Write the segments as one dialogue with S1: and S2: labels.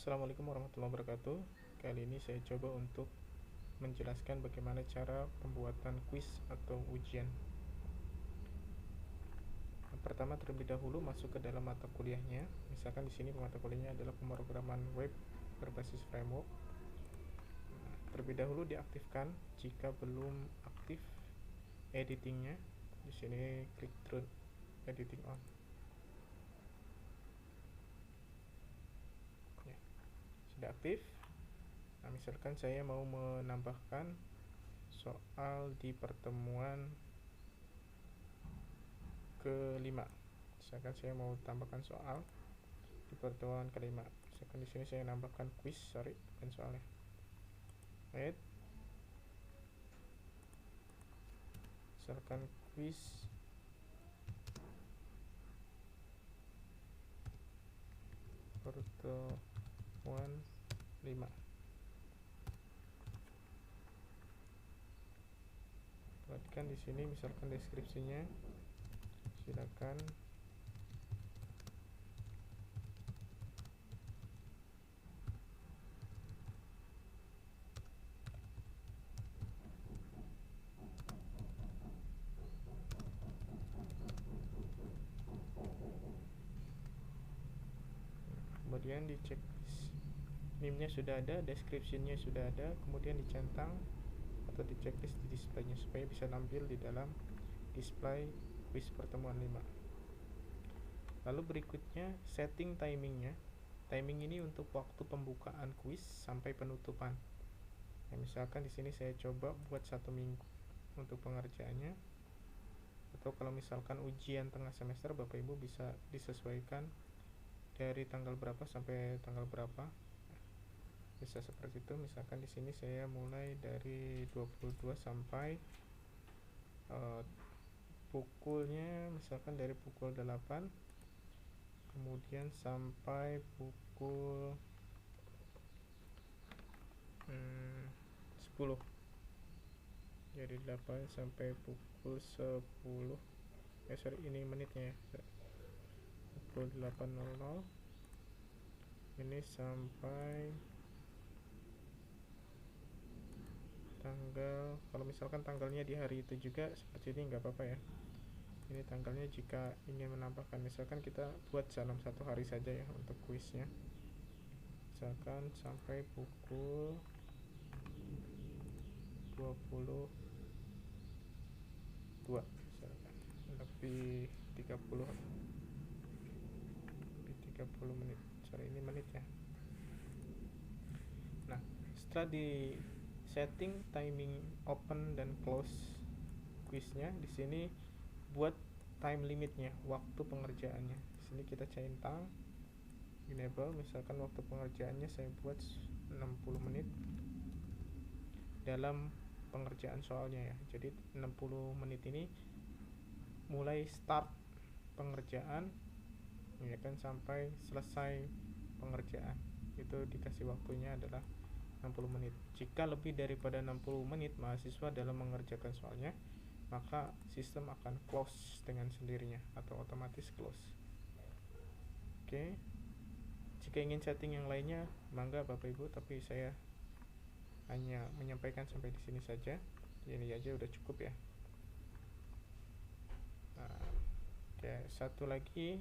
S1: Assalamualaikum warahmatullahi wabarakatuh. Kali ini saya coba untuk menjelaskan bagaimana cara pembuatan kuis atau ujian. Pertama, terlebih dahulu masuk ke dalam mata kuliahnya. Misalkan di sini mata kuliahnya adalah pemrograman web berbasis framework. Terlebih dahulu diaktifkan. Jika belum aktif editingnya, di sini klik turn editing on. Ya, sudah aktif. Nah, misalkan saya mau menambahkan soal di pertemuan kelima. Misalkan saya mau tambahkan soal di pertemuan kelima. Misalkan di sini saya nambahkan quiz, bukan soalnya. Right. Misalkan quiz pertemuan 5. Perhatikan di sini misalkan deskripsinya. Silakan kemudian di checklist NIM-nya sudah ada, description-nya sudah ada, kemudian dicentang atau di checklist di display-nya supaya bisa tampil di dalam display quiz pertemuan 5. Lalu berikutnya setting timingnya. Timing ini untuk waktu pembukaan quiz sampai penutupan. Nah, misalkan di sini saya coba buat 1 minggu untuk pengerjaannya. Atau kalau misalkan ujian tengah semester, Bapak Ibu bisa disesuaikan dari tanggal berapa sampai tanggal berapa. Bisa seperti itu. Misalkan di sini saya mulai dari 22 sampai pukulnya misalkan dari pukul 8, kemudian sampai pukul 10. Jadi 8 sampai pukul 10. Ini menitnya ya. Pukul 8.00. Ini sampai tanggal, kalau misalkan tanggalnya di hari itu juga seperti ini nggak apa-apa ya. Ini tanggalnya jika ingin menambahkan, misalkan kita buat dalam 1 hari saja ya untuk kuisnya. Misalkan sampai pukul 22 misalkan, lebih 30 menit. Ini menit ya. Nah, setelah di setting timing open dan close quiznya, di sini buat time limitnya, waktu pengerjaannya. Di sini kita centang enable, misalkan waktu pengerjaannya saya buat 60 menit dalam pengerjaan soalnya ya. Jadi 60 menit ini mulai start pengerjaan ya kan sampai selesai pengerjaan. Itu dikasih waktunya adalah 60 menit. Jika lebih daripada 60 menit mahasiswa dalam mengerjakan soalnya, maka sistem akan close dengan sendirinya atau otomatis close. Oke. Jika ingin setting yang lainnya, mangga Bapak Ibu, tapi saya hanya menyampaikan sampai di sini saja. Ini aja udah cukup ya. Nah, oke, satu lagi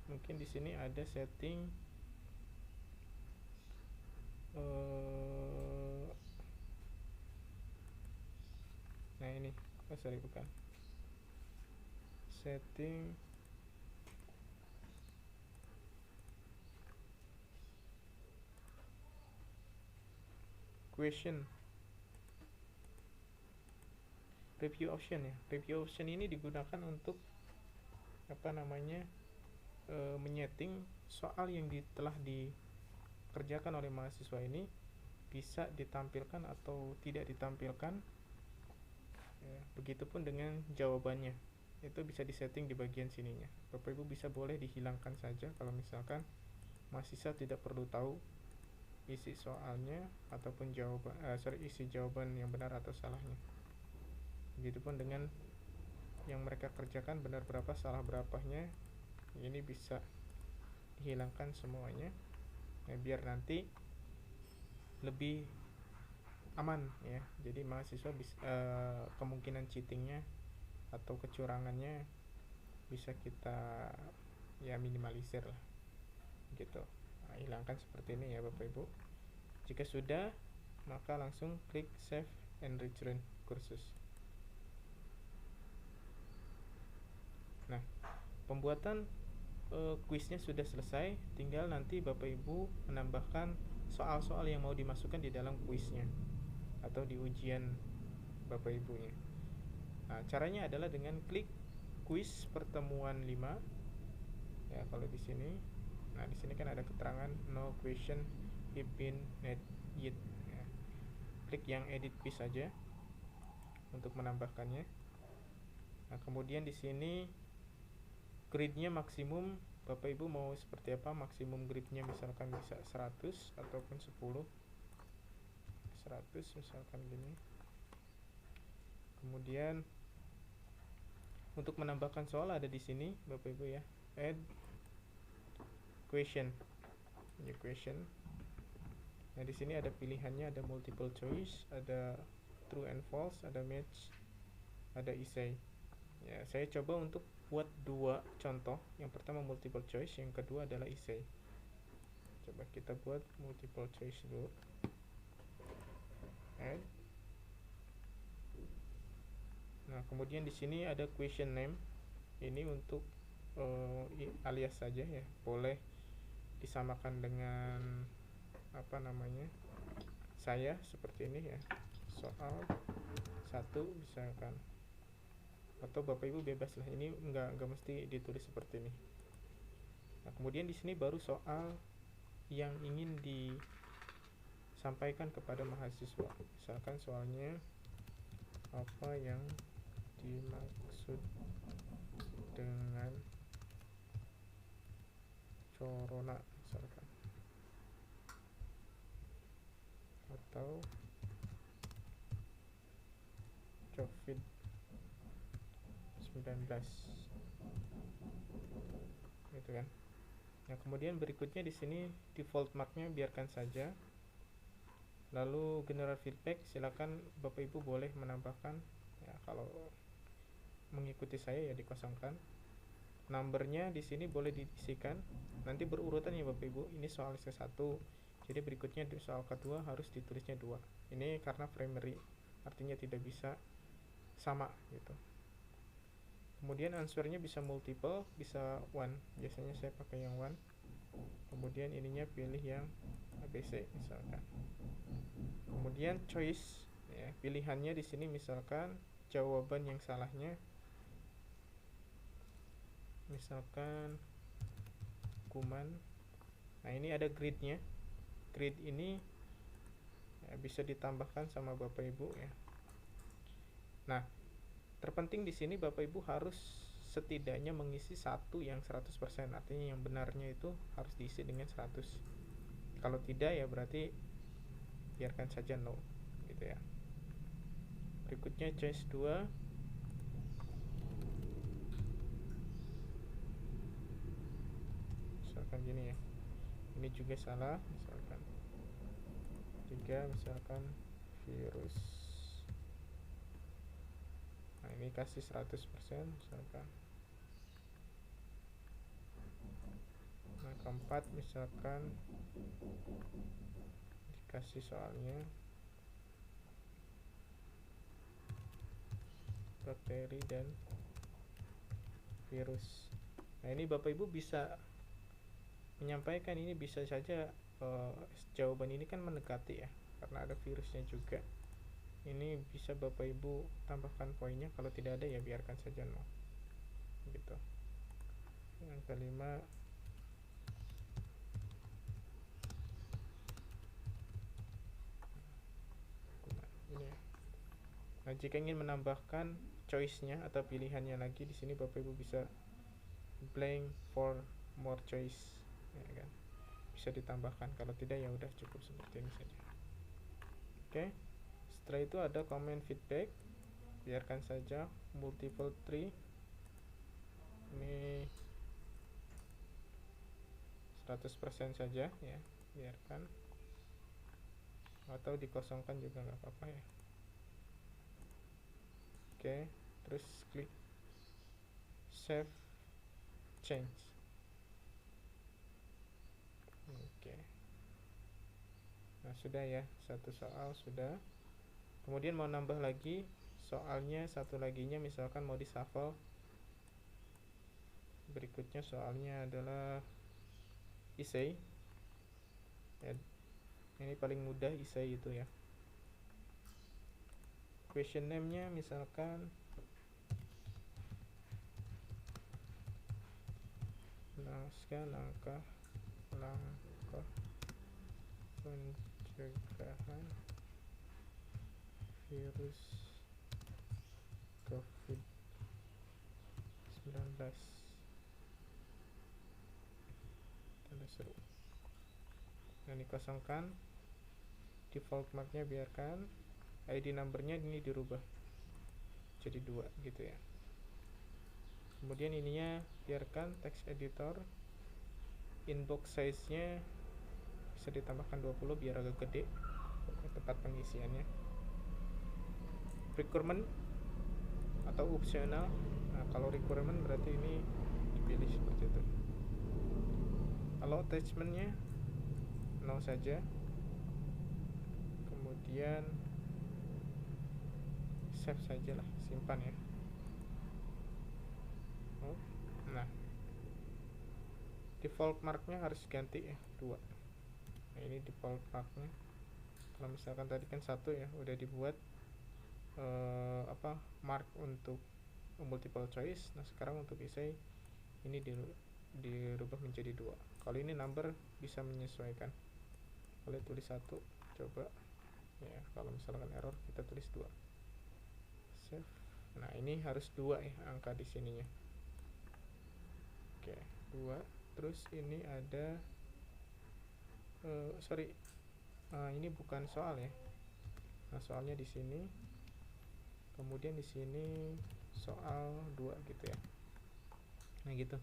S1: mungkin di sini ada setting nah ini bukan setting question review option ya. Review option ini digunakan untuk menyeting soal yang telah dikerjakan oleh mahasiswa ini bisa ditampilkan atau tidak ditampilkan ya. Begitupun dengan jawabannya, itu bisa disetting di bagian sininya. Bapak Ibu bisa boleh dihilangkan saja kalau misalkan mahasiswa tidak perlu tahu isi soalnya ataupun isi jawaban yang benar atau salahnya. Begitupun dengan yang mereka kerjakan benar berapa salah berapanya, ini bisa dihilangkan semuanya. ya, biar nanti lebih aman ya. Jadi mahasiswa bisa kemungkinan cheatingnya atau kecurangannya bisa kita ya minimalisir lah gitu. Nah, hilangkan seperti ini ya Bapak Ibu. Jika sudah, maka langsung klik save and return kursus. Nah, pembuatan kuisnya sudah selesai, tinggal nanti Bapak Ibu menambahkan soal-soal yang mau dimasukkan di dalam kuisnya atau di ujian Bapak Ibunya. Nah, caranya adalah dengan klik kuis pertemuan 5 ya, kalau di sini. Nah, di sini kan ada keterangan no question if been net yet ya. Klik yang edit quiz saja untuk menambahkannya. Nah, kemudian di sini grade-nya maksimum Bapak Ibu mau seperti apa? Maksimum grade-nya misalkan bisa 100 ataupun 10. 100 misalkan gini. Kemudian untuk menambahkan soal ada di sini Bapak Ibu ya. Add question. Ini question. Nah, di sini ada pilihannya, ada multiple choice, ada true and false, ada match, ada essay. Ya, saya coba untuk buat dua contoh. Yang pertama multiple choice, yang kedua adalah essay. Coba kita buat multiple choice dulu. Add. Nah, kemudian di sini ada question name. Ini untuk alias saja ya. Boleh disamakan dengan apa namanya? Saya seperti ini ya. Soal 1 misalkan. Atau Bapak Ibu bebas lah, ini enggak mesti ditulis seperti ini. Nah, kemudian di sini baru soal yang ingin disampaikan kepada mahasiswa. Misalkan soalnya apa yang dimaksud dengan corona misalkan, atau COVID-19 gitu kan. Nah, kemudian berikutnya di sini default marknya biarkan saja. Lalu general feedback silakan Bapak Ibu boleh menambahkan ya, kalau mengikuti saya ya dikosongkan. Numbernya di sini boleh diisikan. Nanti berurutan ya Bapak Ibu. Ini soal C1. Jadi berikutnya di soal kedua harus ditulisnya 2. Ini karena primary, artinya tidak bisa sama gitu. Kemudian answernya bisa multiple, bisa one. Biasanya saya pakai yang one. Kemudian ininya pilih yang ABC misalkan. Kemudian choice ya, pilihannya di sini misalkan jawaban yang salahnya misalkan kuman. Nah, ini ada grid-nya. Grid ini ya, bisa ditambahkan sama Bapak Ibu ya. Nah, terpenting di sini Bapak Ibu harus setidaknya mengisi satu yang 100%. Artinya yang benarnya itu harus diisi dengan 100. Kalau tidak ya berarti biarkan saja no gitu ya. Berikutnya choice 2. Misalkan gini ya. Ini juga salah misalkan. 3 misalkan virus. Nah, ini kasih 100% misalkan. Nah, keempat misalkan dikasih soalnya bakteri dan virus. Nah, ini Bapak Ibu bisa menyampaikan ini bisa saja jawaban ini kan mendekati ya, karena ada virusnya juga. Ini bisa Bapak Ibu tambahkan poinnya, kalau tidak ada ya biarkan saja no gitu. Yang kelima ini ya. Nah, jika ingin menambahkan choice-nya atau pilihannya lagi, di sini Bapak Ibu bisa blank for more choice ya kan. Bisa ditambahkan, kalau tidak ya udah cukup seperti ini saja. Oke. Setelah itu ada comment feedback, biarkan saja multiple tree. Ini 100% saja ya. biarkan, atau dikosongkan juga nggak apa-apa ya. Oke, terus klik save change. Oke, nah sudah ya, satu soal sudah. Kemudian mau nambah lagi soalnya, satu laginya misalkan mau di shuffle. Berikutnya soalnya adalah essay ya, ini paling mudah essay itu ya. Question name nya misalkan langkah pencegahan virus COVID-19. Tanda seru. Nah, dikosongkan, default marknya biarkan, ID numbernya ini dirubah jadi 2 gitu ya. Kemudian ininya biarkan text editor, inbox size nya bisa ditambahkan 20 biar agak gede tempat pengisiannya. Requirement atau optional, nah kalau requirement berarti ini dipilih seperti itu. Kalau attachmentnya no saja, kemudian save saja lah, simpan ya. Nah, default marknya harus ganti ya, 2. Nah, ini default marknya. Kalau misalkan tadi kan 1 ya, udah dibuat mark untuk multiple choice. Nah, sekarang untuk essay ini dirubah menjadi 2. Kalau ini number bisa menyesuaikan. Kalau tulis 1, coba ya, kalau misalkan error kita tulis 2. Save. Nah, ini harus 2 ya angka di sininya. Oke, 2. Terus ini ada ini bukan soal ya. Nah, soalnya di sini. Kemudian di sini soal 2 gitu ya. Nah, gitu.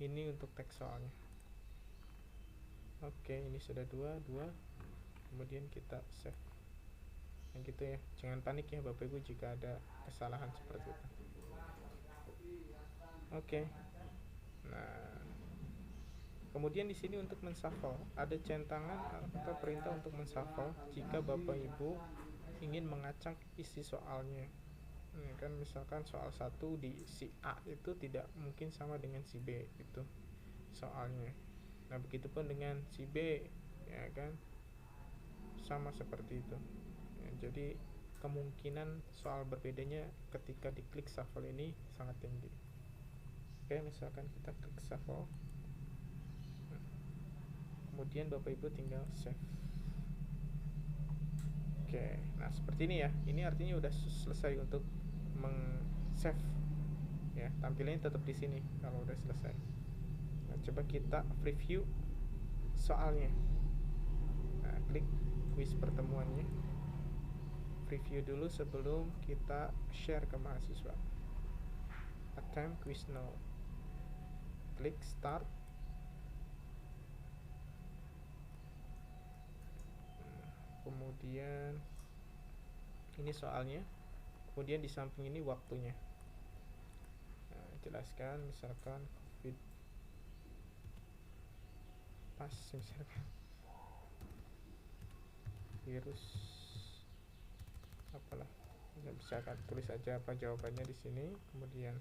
S1: Ini untuk teks soalnya. Oke, ini sudah 2. Kemudian kita save. Nah, gitu ya. Jangan panik ya Bapak Ibu jika ada kesalahan seperti itu. Oke. Nah, kemudian di sini untuk menshuffle ada centangan atau perintah untuk menshuffle jika Bapak Ibu ingin mengacak isi soalnya. Ini kan misalkan soal 1 di si A itu tidak mungkin sama dengan si B itu soalnya. Nah, begitupun dengan si B ya kan, sama seperti itu ya, jadi kemungkinan soal berbedanya ketika diklik shuffle ini sangat tinggi. Oke, misalkan kita klik shuffle, kemudian Bapak Ibu tinggal save. Oke, nah seperti ini ya. Ini artinya udah selesai untuk meng-save ya, tampilannya tetap di sini kalau udah selesai. Nah, coba kita preview soalnya. Nah, klik quiz pertemuannya, preview dulu sebelum kita share ke mahasiswa. Attempt quiz now, klik start. Kemudian ini soalnya, kemudian di samping ini waktunya. Nah, jelaskan misalkan COVID pas, misalkan virus apalah, bisa kan tulis aja apa jawabannya di sini. Kemudian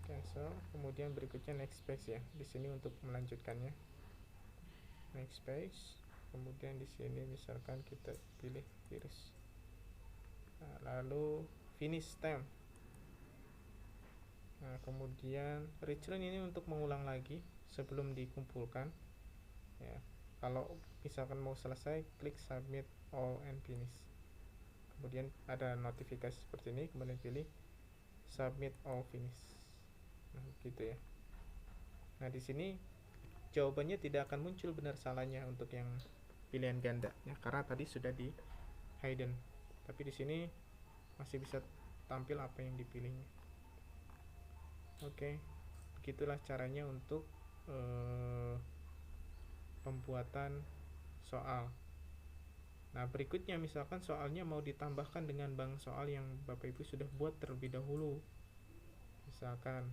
S1: cancel. Kemudian berikutnya next page ya, di sini untuk melanjutkannya. Next page. Kemudian di sini misalkan kita pilih virus. Nah, lalu finish time. Nah, kemudian return ini untuk mengulang lagi sebelum dikumpulkan ya. Kalau misalkan mau selesai, klik submit all and finish. Kemudian ada notifikasi seperti ini, kemudian pilih submit all finish. Nah, gitu ya. Nah, di sini jawabannya tidak akan muncul benar salahnya untuk yang pilihan ganda ya, karena tadi sudah di hidden. Tapi di sini masih bisa tampil apa yang dipilihnya. Oke. Begitulah caranya untuk pembuatan soal. Nah, berikutnya misalkan soalnya mau ditambahkan dengan bank soal yang Bapak Ibu sudah buat terlebih dahulu. Misalkan